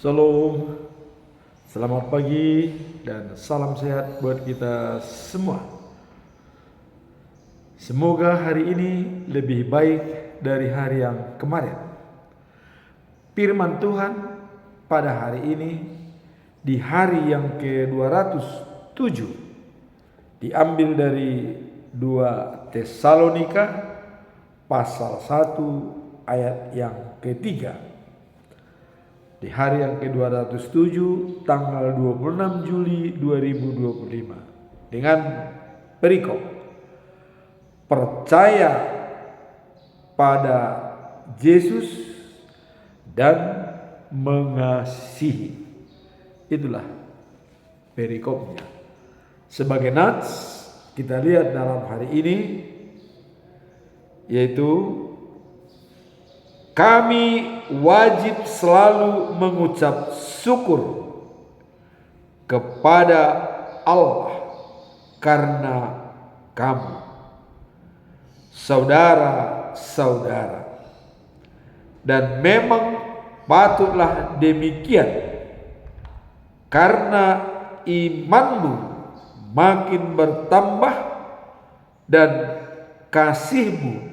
Shalom, selamat pagi dan salam sehat buat kita semua. Semoga hari ini lebih baik dari hari yang kemarin. Firman Tuhan pada hari ini di hari yang ke-207 diambil dari 2 Tesalonika pasal 1 ayat yang ketiga. Di hari yang ke-207 tanggal 26 Juli 2025 dengan perikop percaya pada Yesus dan mengasihi. Itulah perikopnya. Sebagai nats kita lihat dalam hari ini yaitu kami wajib selalu mengucap syukur kepada Allah karena kamu, saudara-saudara. Dan memang patutlah demikian, karena imanmu makin bertambah dan kasihmu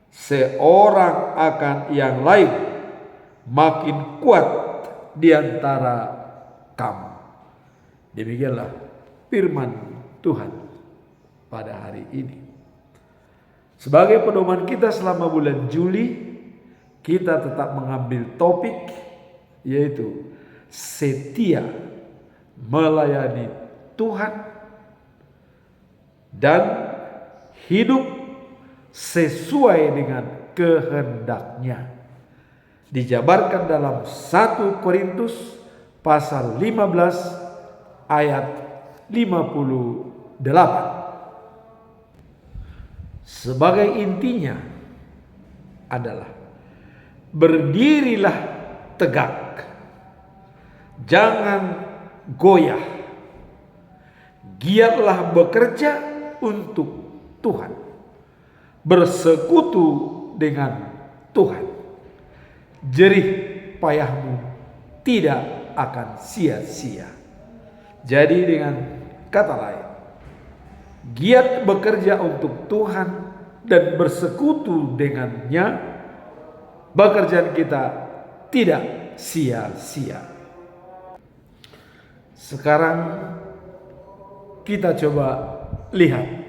seorang akan yang lain makin kuat di antara kamu. Demikianlah firman Tuhan pada hari ini. Sebagai pedoman kita selama bulan Juli, kita tetap mengambil topik yaitu setia melayani Tuhan dan hidup sesuai dengan kehendaknya. Dijabarkan dalam 1 Korintus pasal 15 ayat 58. Sebagai intinya adalah berdirilah tegak, jangan goyah, giatlah bekerja untuk Tuhan, bersekutu dengan Tuhan. Jerih payahmu tidak akan sia-sia. Jadi dengan kata lain, giat bekerja untuk Tuhan dan bersekutu dengannya, pekerjaan kita tidak sia-sia. Sekarang kita coba lihat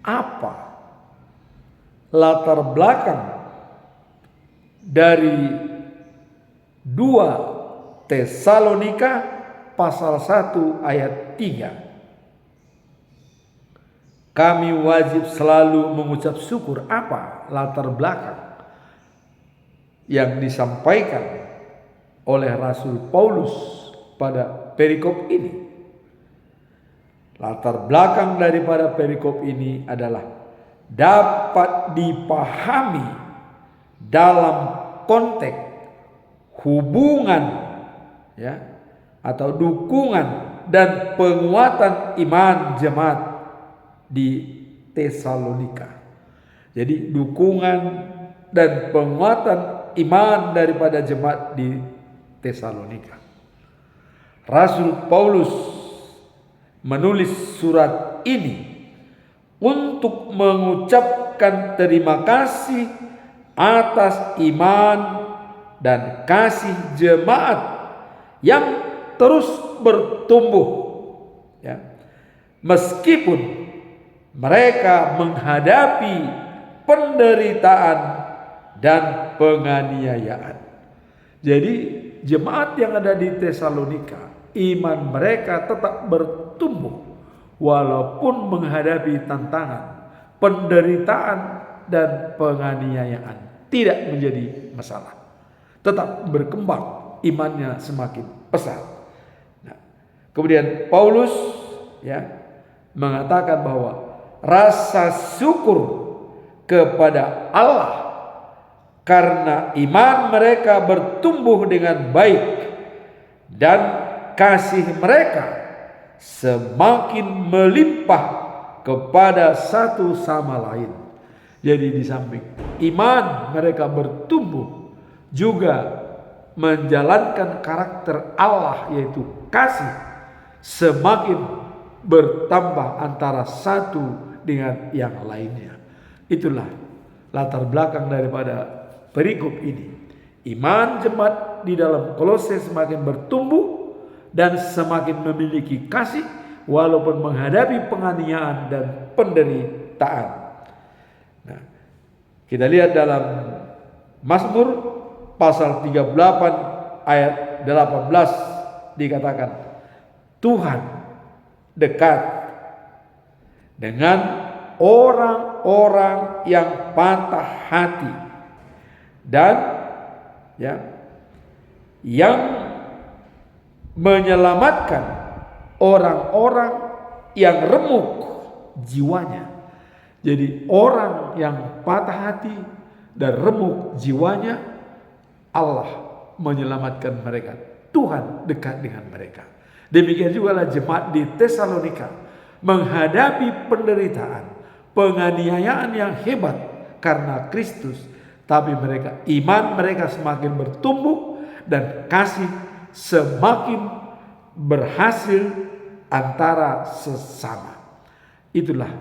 apa latar belakang dari 2 Tesalonika pasal 1 ayat 3. Kami wajib selalu mengucap syukur. Apa latar belakang yang disampaikan oleh Rasul Paulus pada perikop ini? Latar belakang daripada perikop ini adalah dapat dipahami dalam konteks hubungan atau dukungan dan penguatan iman jemaat di Tesalonika. Jadi dukungan dan penguatan iman daripada jemaat di Tesalonika. Rasul Paulus menulis surat ini untuk mengucapkan terima kasih atas iman dan kasih jemaat yang terus bertumbuh, meskipun mereka menghadapi penderitaan dan penganiayaan. Jadi jemaat yang ada di Tesalonika, iman mereka tetap bertumbuh walaupun menghadapi tantangan, penderitaan dan penganiayaan. Tidak menjadi masalah, tetap berkembang, imannya semakin pesat. Kemudian Paulus mengatakan bahwa rasa syukur kepada Allah karena iman mereka bertumbuh dengan baik dan kasih mereka semakin melimpah kepada satu sama lain. Jadi di samping iman mereka bertumbuh, juga menjalankan karakter Allah yaitu kasih semakin bertambah antara satu dengan yang lainnya. Itulah latar belakang daripada perikop ini. Iman jemaat di dalam Kolose semakin bertumbuh dan semakin memiliki kasih walaupun menghadapi penganiayaan dan penderitaan. Nah, kita lihat dalam Mazmur pasal 38 ayat 18 dikatakan, Tuhan dekat dengan orang-orang yang patah hati dan yang menyelamatkan orang-orang yang remuk jiwanya. Jadi orang yang patah hati dan remuk jiwanya, Allah menyelamatkan mereka. Tuhan dekat dengan mereka. Demikian juga lah jemaat di Tesalonika menghadapi penderitaan, penganiayaan yang hebat karena Kristus, tapi iman mereka semakin bertumbuh dan kasih semakin berhasil antara sesama. Itulah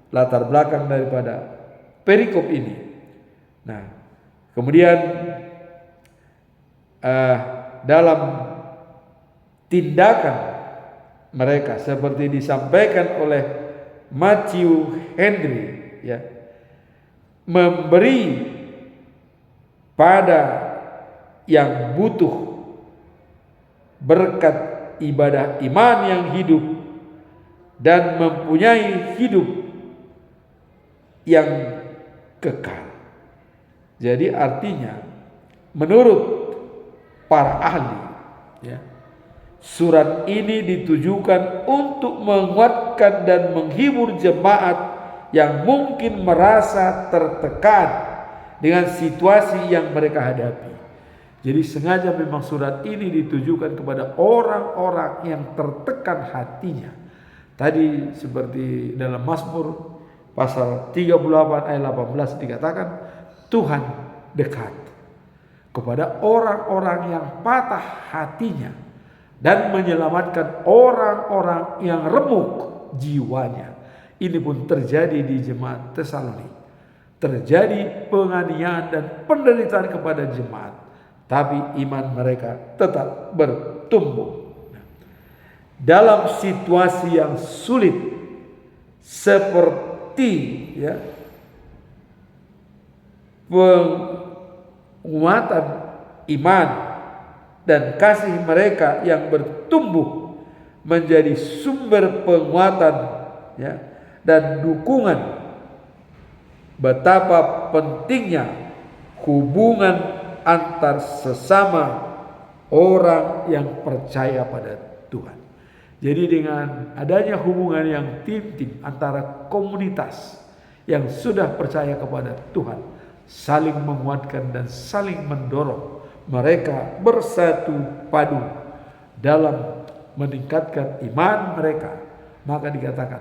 latar belakang daripada perikop ini. Nah, kemudian dalam tindakan mereka seperti disampaikan oleh Matthew Henry, memberi pada yang butuh berkat ibadah iman yang hidup dan mempunyai hidup yang kekal. Jadi artinya menurut para ahli, surat ini ditujukan untuk menguatkan dan menghibur jemaat yang mungkin merasa tertekan dengan situasi yang mereka hadapi. Jadi sengaja memang surat ini ditujukan kepada orang-orang yang tertekan hatinya. Tadi seperti dalam Mazmur pasal 38 ayat 18 dikatakan, Tuhan dekat kepada orang-orang yang patah hatinya dan menyelamatkan orang-orang yang remuk jiwanya. Ini pun terjadi di jemaat Tesalonika. Terjadi penganiayaan dan penderitaan kepada jemaat, tapi iman mereka tetap bertumbuh. Dalam situasi yang sulit seperti penguatan iman dan kasih mereka yang bertumbuh menjadi sumber penguatan dan dukungan, betapa pentingnya hubungan antar sesama orang yang percaya pada Tuhan. Jadi dengan adanya hubungan yang intim antara komunitas yang sudah percaya kepada Tuhan, saling menguatkan dan saling mendorong mereka bersatu padu dalam meningkatkan iman mereka. Maka dikatakan,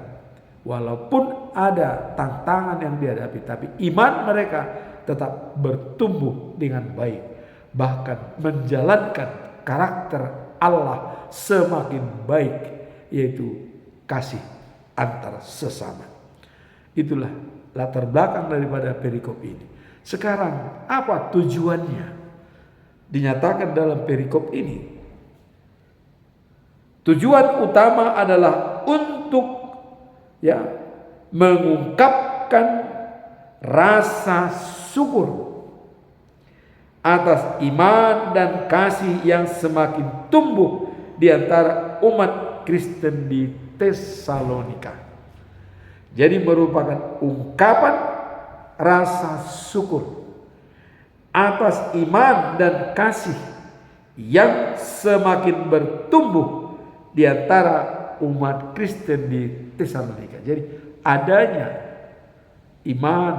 walaupun ada tantangan yang dihadapi, tapi iman mereka tetap bertumbuh dengan baik, bahkan menjalankan karakter Allah semakin baik, yaitu kasih antar sesama. Itulah latar belakang daripada perikop ini. Sekarang apa tujuannya dinyatakan dalam perikop ini? Tujuan utama adalah untuk mengungkapkan rasa syukur atas iman dan kasih yang semakin tumbuh di antara umat Kristen di Tesalonika. Jadi merupakan ungkapan rasa syukur atas iman dan kasih yang semakin bertumbuh di antara umat Kristen di Tesalonika. Jadi adanya iman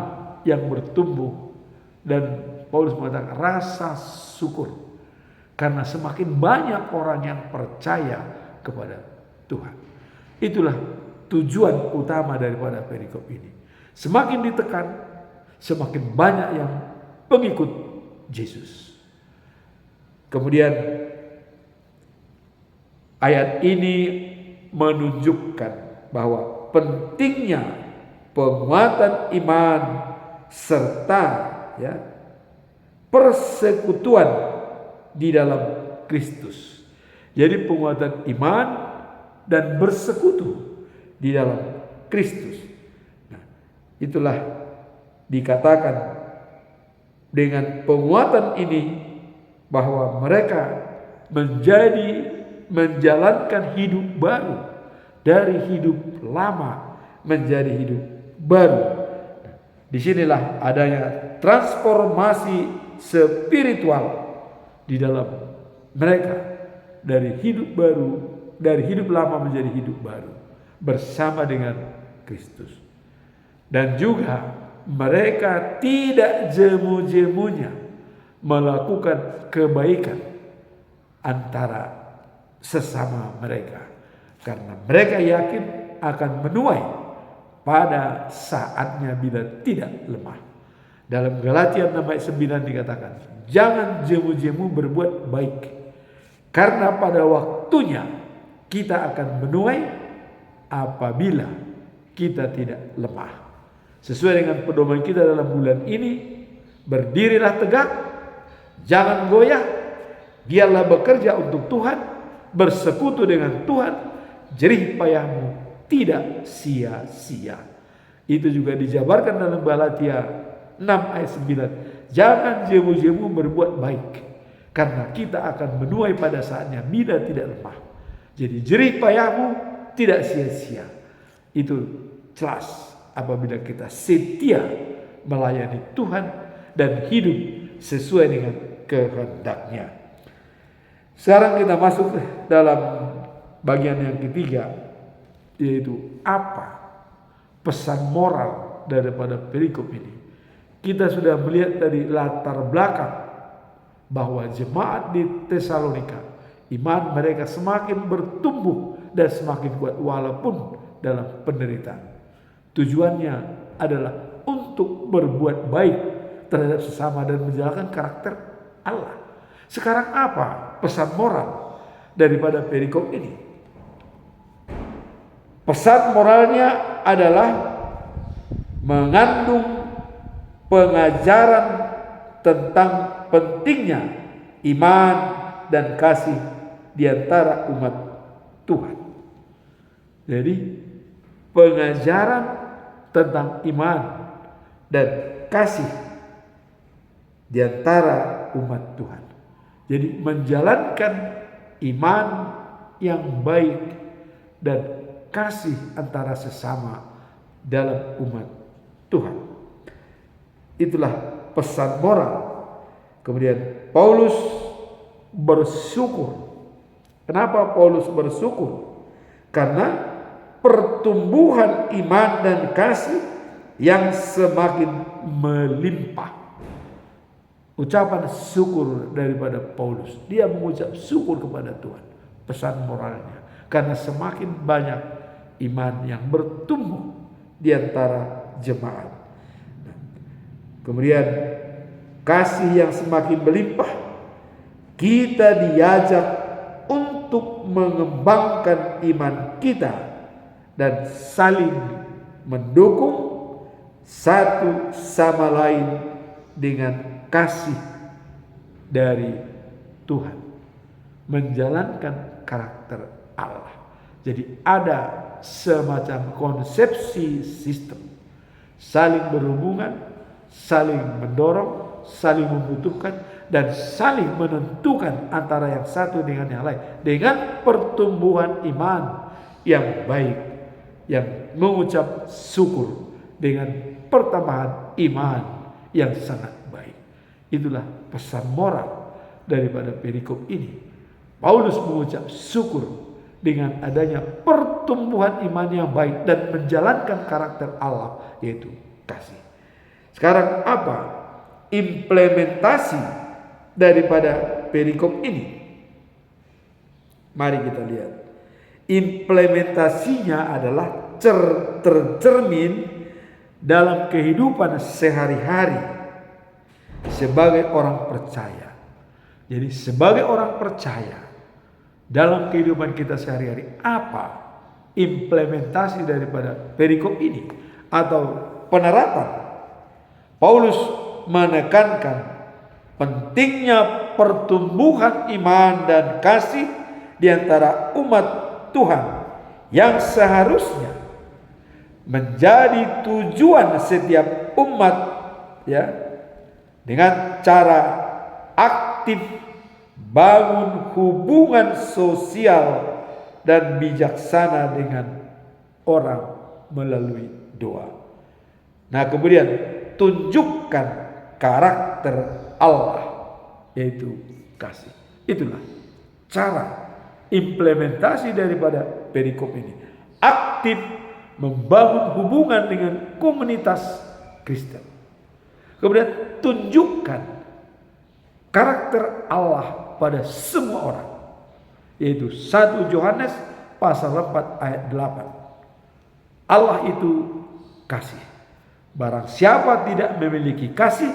yang bertumbuh, dan Paulus mengatakan rasa syukur karena semakin banyak orang yang percaya kepada Tuhan. Itulah tujuan utama daripada perikop ini. Semakin ditekan, semakin banyak yang pengikut Yesus. Kemudian ayat ini menunjukkan bahwa pentingnya penguatan iman serta persekutuan di dalam Kristus. Jadi penguatan iman dan bersekutu di dalam Kristus. Nah, itulah dikatakan dengan penguatan ini bahwa mereka menjalankan hidup baru, dari hidup lama menjadi hidup baru. Disinilah adanya transformasi spiritual di dalam mereka, dari hidup baru, dari hidup lama menjadi hidup baru bersama dengan Kristus. Dan juga mereka tidak jemu-jemunya melakukan kebaikan antara sesama mereka, karena mereka yakin akan menuai pada saatnya bila tidak lemah. Dalam Galatia 6 ayat 9 dikatakan, jangan jemu-jemu berbuat baik, karena pada waktunya kita akan menuai apabila kita tidak lemah. Sesuai dengan pedoman kita dalam bulan ini, berdirilah tegak, jangan goyah, biarlah bekerja untuk Tuhan, bersekutu dengan Tuhan, jerih payahmu tidak sia-sia. Itu juga dijabarkan dalam Galatia 6 ayat 9. Jangan jemu-jemu berbuat baik, karena kita akan menuai pada saatnya bila tidak lemah. Jadi jerih payahmu tidak sia-sia. Itu jelas apabila kita setia melayani Tuhan dan hidup sesuai dengan kehendak-Nya. Sekarang kita masuk dalam bagian yang ketiga, yaitu apa pesan moral daripada perikop ini. Kita sudah melihat dari latar belakang bahwa jemaat di Tesalonika, iman mereka semakin bertumbuh dan semakin kuat walaupun dalam penderitaan. Tujuannya adalah untuk berbuat baik terhadap sesama dan menjalankan karakter Allah. Sekarang apa pesan moral daripada perikop ini? Pesan moralnya adalah mengandung pengajaran tentang pentingnya iman dan kasih di antara umat Tuhan. Jadi pengajaran tentang iman dan kasih di antara umat Tuhan. Jadi menjalankan iman yang baik dan kasih antara sesama dalam umat Tuhan. Itulah pesan moral. Kemudian Paulus bersyukur. Kenapa Paulus bersyukur? Karena pertumbuhan iman dan kasih yang semakin melimpah. Ucapan syukur daripada Paulus. Dia mengucap syukur kepada Tuhan. Pesan moralnya. Karena semakin banyak iman yang bertumbuh di antara jemaat. Kemudian kasih yang semakin melimpah. Kita diajak untuk mengembangkan iman kita dan saling mendukung satu sama lain dengan kasih dari Tuhan, menjalankan karakter Allah. Jadi ada semacam konsepsi sistem, saling berhubungan, saling mendorong, saling membutuhkan, dan saling menentukan antara yang satu dengan yang lain dengan pertumbuhan iman yang baik, yang mengucap syukur dengan pertambahan iman yang sangat baik. Itulah pesan moral daripada perikop ini. Paulus mengucap syukur dengan adanya pertumbuhan iman yang baik dan menjalankan karakter Allah, yaitu kasih. Sekarang apa implementasi daripada perikop ini? Mari kita lihat. Implementasinya adalah tercermin dalam kehidupan sehari-hari sebagai orang percaya. Jadi sebagai orang percaya dalam kehidupan kita sehari-hari, apa implementasi daripada perikop ini atau penerapan? Paulus menekankan pentingnya pertumbuhan iman dan kasih di antara umat Tuhan yang seharusnya menjadi tujuan setiap umat, ya, dengan cara aktif bangun hubungan sosial dan bijaksana dengan orang melalui doa. Nah, kemudian tunjukkan karakter Allah, yaitu kasih. Itulah cara implementasi daripada perikop ini. Aktif membangun hubungan dengan komunitas Kristen. Kemudian tunjukkan karakter Allah pada semua orang, yaitu 1 Yohanes pasal 4 ayat 8. Allah itu kasih. Barang siapa tidak memiliki kasih,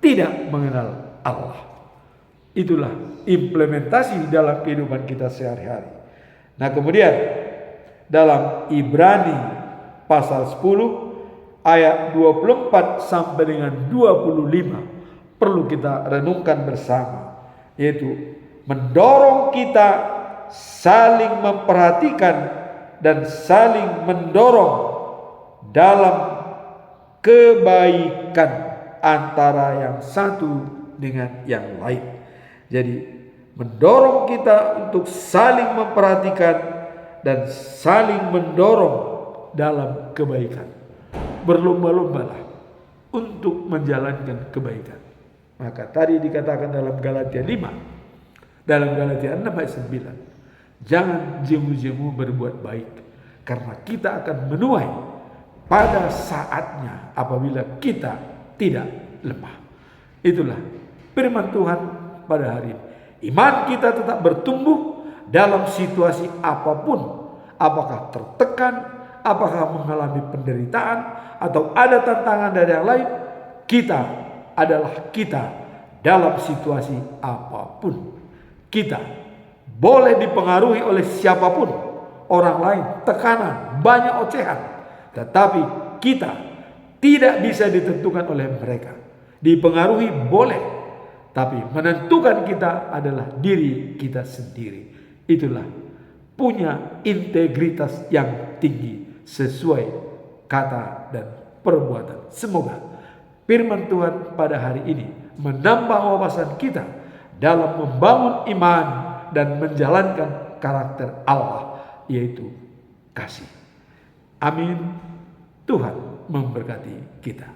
tidak mengenal Allah. Itulah implementasi dalam kehidupan kita sehari-hari. Nah, kemudian dalam Ibrani pasal 10 ayat 24 sampai dengan 25 perlu kita renungkan bersama, yaitu mendorong kita saling memperhatikan dan saling mendorong dalam kebaikan antara yang satu dengan yang lain. Jadi mendorong kita untuk saling memperhatikan dan saling mendorong dalam kebaikan. Berlomba-lombalah untuk menjalankan kebaikan. Maka tadi dikatakan dalam Galatia 5, dalam Galatia 6 ayat 9, jangan jemu-jemu berbuat baik, karena kita akan menuai pada saatnya apabila kita tidak lemah. Itulah firman Tuhan pada hari ini. Iman kita tetap bertumbuh dalam situasi apapun, apakah tertekan, apakah mengalami penderitaan, atau ada tantangan dari yang lain. Kita adalah kita dalam situasi apapun. Kita boleh dipengaruhi oleh siapapun, orang lain, tekanan, banyak ocehan, tetapi kita tidak bisa ditentukan oleh mereka. Dipengaruhi boleh, tapi menentukan kita adalah diri kita sendiri. Itulah punya integritas yang tinggi sesuai kata dan perbuatan. Semoga firman Tuhan pada hari ini menambah wawasan kita dalam membangun iman dan menjalankan karakter Allah, yaitu kasih. Amin. Tuhan memberkati kita.